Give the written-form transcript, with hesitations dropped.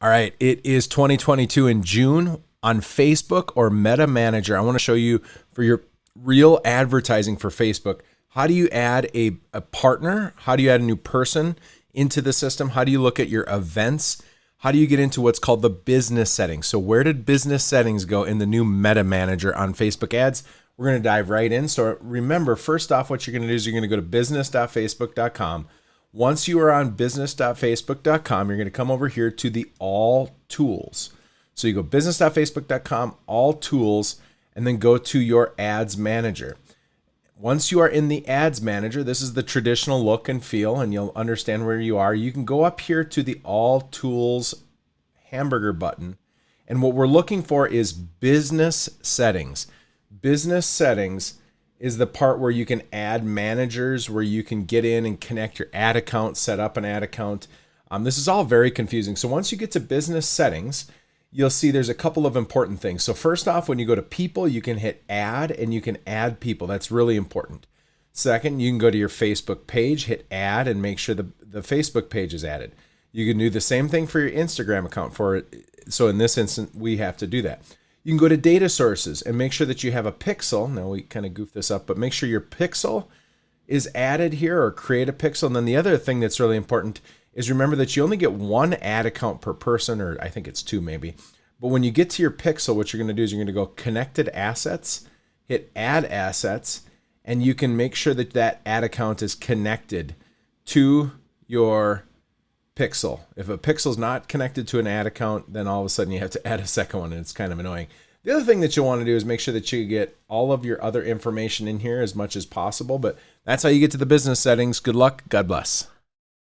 All right, it is 2022 in June on Facebook or Meta Manager. I want to show you for your real advertising for Facebook. How do you add a partner? How do you add a new person into the system? How do you look at your events? How do you get into what's called the business settings? So where did business settings go in the new Meta Manager on Facebook ads? We're going to dive right in. So remember, first off, what you're going to do is you're going to go to business.facebook.com. Once you are on business.facebook.com, you're going to come over here to the All Tools. So you go business.facebook.com, All Tools, and then go to your Ads Manager. Once you are in the Ads Manager, this is the traditional look and feel, and you'll understand where you are. You can go up here to the All Tools hamburger button, and what we're looking for is Business Settings. Business Settings is the part where you can add managers, where you can get in and connect your ad account, set up an ad account. This is all very confusing. So once you get to Business Settings, you'll see there's a couple of important things. So first off, when you go to people, you can hit add and you can add people. That's really important. Second, you can go to your Facebook page, hit add, and make sure the Facebook page is added. You can do the same thing for your Instagram account for it. So in this instance, we have to do that. You can go to data sources and make sure that you have a pixel. Now we kind of goofed this up, but make sure your pixel is added here, or create a pixel. And then the other thing that's really important is remember that you only get one ad account per person, or I think it's two maybe. But when you get to your pixel, what you're going to do is you're going to go connected assets, hit add assets, and you can make sure that that ad account is connected to your pixel. If a pixel is not connected to an ad account, then all of a sudden you have to add a second one, and it's kind of annoying. The other thing that you'll want to do is make sure that you get all of your other information in here as much as possible, but that's how you get to the business settings. Good luck. God bless.